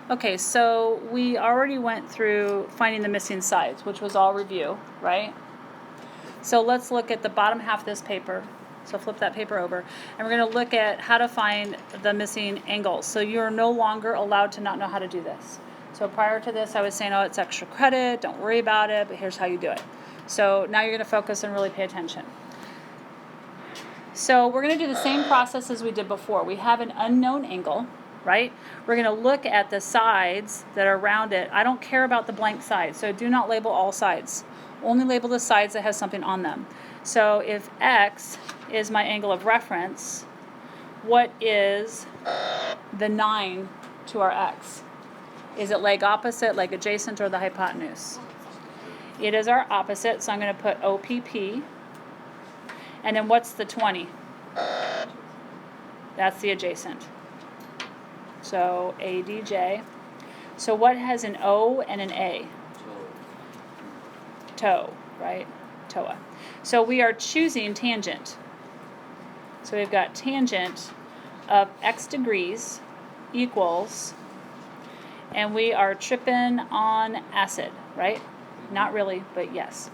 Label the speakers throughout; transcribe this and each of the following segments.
Speaker 1: Okay, so we already went through finding the missing sides, which was all review, right? So let's look at the bottom half of this paper. So flip that paper over, and we're going to look at how to find the missing angles. So you're no longer allowed to not know how to do this. So prior to this, I was saying, oh, it's extra credit, don't worry about it, but here's how you do it. So now you're going to focus and really pay attention. So we're going to do the same process as we did before. We have an unknown angle, right? We're going to look at the sides that are around it. I don't care about the blank sides, so do not label all sides. Only label the sides that has something on them. So if X is my angle of reference, what is the 9 to our X? Is it leg opposite, leg adjacent, or the hypotenuse? It is our opposite, so I'm going to put OPP. And then what's the 20? That's the adjacent. So ADJ. So what has an O and an A? Toe, right? TOA. So we are choosing tangent. So we've got tangent of X degrees equals, and we are tripping on acid, right? Not really, but yes.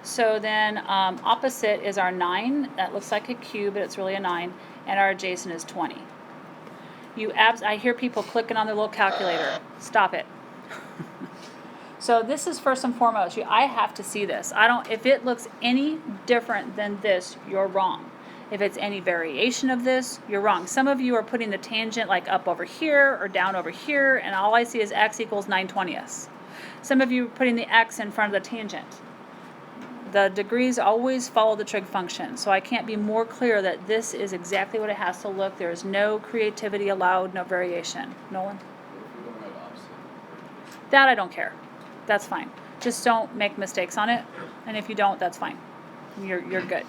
Speaker 1: So then opposite is our 9. That looks like a Q, but it's really a 9. And our adjacent is 20. I hear people clicking on their little calculator. Stop it. So this is first and foremost. I have to see this. If it looks any different than this, you're wrong. If it's any variation of this, you're wrong. Some of you are putting the tangent like up over here or down over here, and all I see is X equals 9/20. Some of you are putting the X in front of the tangent. The degrees always follow the trig function, so I can't be more clear that this is exactly what it has to look. There is no creativity allowed, no variation. Nolan? That I don't care. That's fine. Just don't make mistakes on it, and if you don't, that's fine. You're good.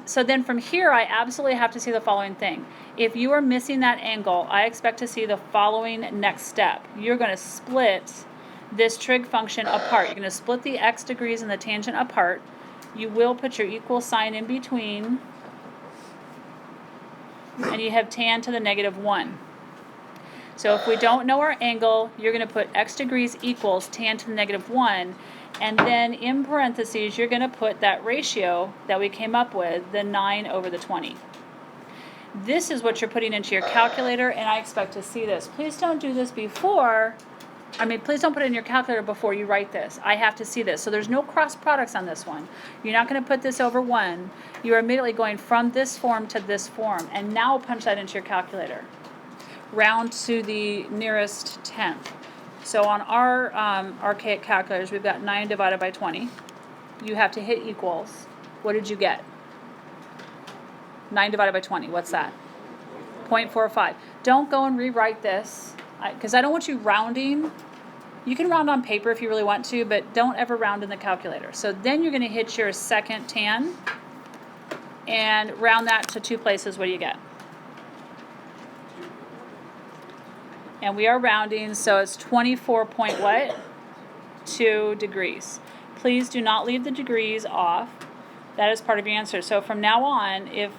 Speaker 1: So then from here, I absolutely have to see the following thing. If you are missing that angle, I expect to see the following next step. You're going to split this trig function apart. You're going to split the X degrees and the tangent apart. You will put your equal sign in between, and you have tan to the -1. So if we don't know our angle, you're going to put X degrees equals tan to the -1, and then in parentheses, you're going to put that ratio that we came up with, the 9 over the 20. This is what you're putting into your calculator, and I expect to see this. Please don't do this please don't put it in your calculator before you write this. I have to see this. So there's no cross products on this one. You're not going to put this over 1. You're immediately going from this form to this form, and now punch that into your calculator. Round to the nearest tenth. So on our archaic calculators, we've got 9 divided by 20. You have to hit equals. What did you get? 9 divided by 20. What's that? 0.45. Don't go and rewrite this, because I don't want you rounding. You can round on paper if you really want to, but don't ever round in the calculator. So then you're going to hit your second tan and round that to 2 places. What do you get? And we are rounding, so it's 24.2 degrees. Please do not leave the degrees off. That is part of your answer. So from now on, if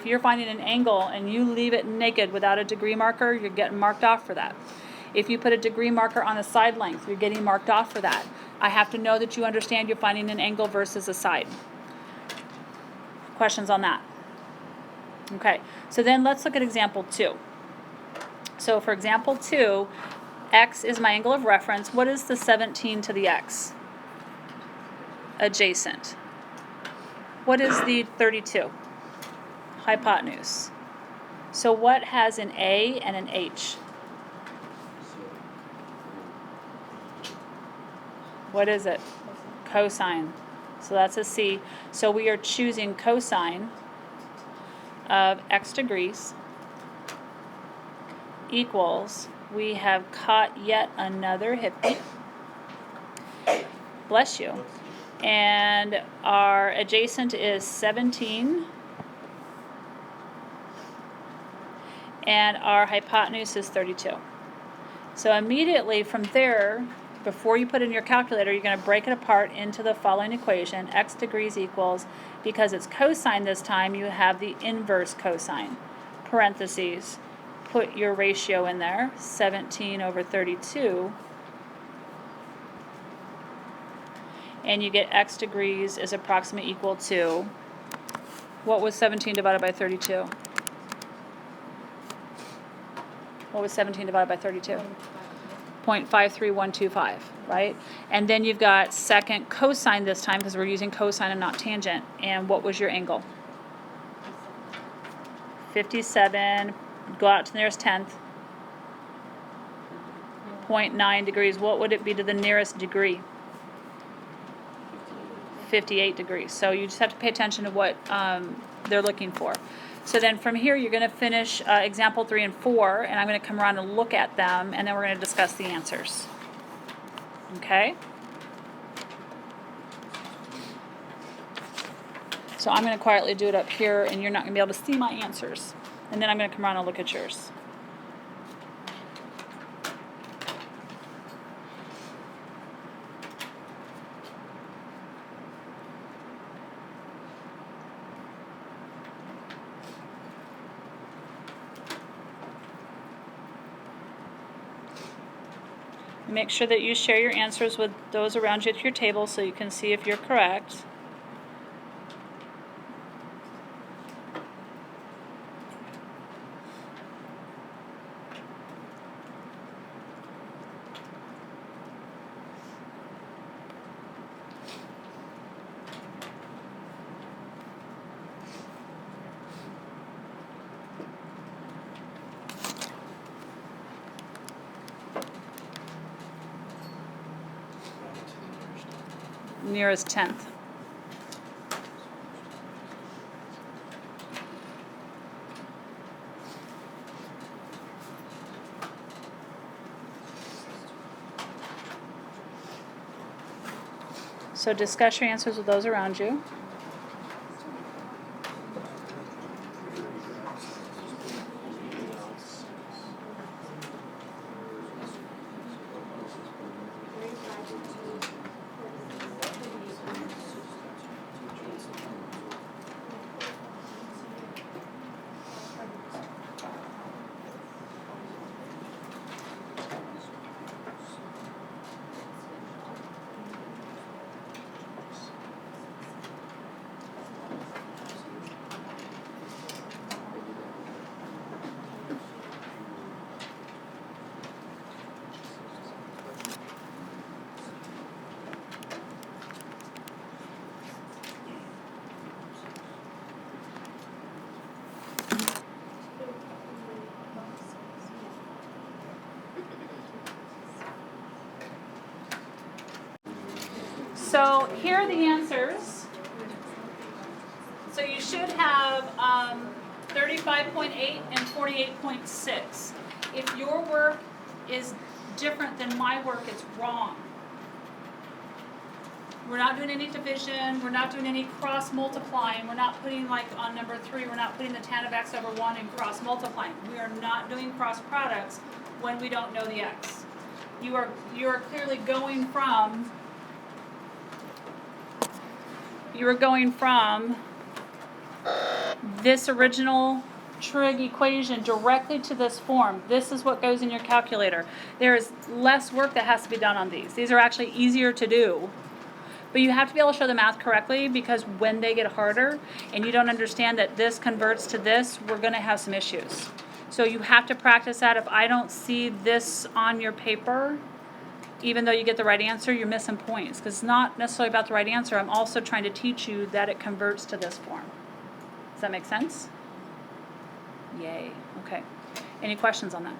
Speaker 1: you're finding an angle and you leave it naked without a degree marker, you're getting marked off for that. If you put a degree marker on a side length, you're getting marked off for that. I have to know that you understand you're finding an angle versus a side. Questions on that? Okay, so then let's look at example 2. So for example 2, X is my angle of reference. What is the 17 to the X? Adjacent. What is the 32? Hypotenuse. So what has an A and an H? What is it? Cosine. So that's a C. So we are choosing cosine of X degrees equals, we have caught yet another hippie. Bless you. And our adjacent is 17. And our hypotenuse is 32. So immediately from there, before you put in your calculator, you're going to break it apart into the following equation. X degrees equals, because it's cosine this time, you have the inverse cosine, parentheses, put your ratio in there, 17 over 32, and you get x degrees is approximately equal to, what was 17 divided by 32? What was 17 divided by 32? 0.53125, right? And then you've got second cosine this time because we're using cosine and not tangent. And what was your angle? 57. Go out to the nearest tenth. 0.9 degrees. What would it be to the nearest degree? 58 degrees. So you just have to pay attention to what they're looking for. So then from here you're going to finish example 3 and 4, and I'm going to come around and look at them, and then we're going to discuss the answers. Okay? So I'm going to quietly do it up here, and you're not going to be able to see my answers. And then I'm going to come around and look at yours. Make sure that you share your answers with those around you at your table so you can see if you're correct. Nearest tenth. So discuss your answers with those around you. So here are the answers. So you should have 35.8 and 48.6. If your work is different than my work, it's wrong. We're not doing any division, we're not doing any cross multiplying, we're not putting, like on number 3, we're not putting the tan of x over 1 and cross multiplying. We are not doing cross products when we don't know the x. You are clearly going from this original trig equation directly to this form. This is what goes in your calculator. There is less work that has to be done on these. These are actually easier to do. But you have to be able to show the math correctly, because when they get harder and you don't understand that this converts to this, we're going to have some issues. So you have to practice that. If I don't see this on your paper, even though you get the right answer, you're missing points, because it's not necessarily about the right answer. I'm also trying to teach you that it converts to this form. Does that make sense? Yay. Okay. Any questions on that?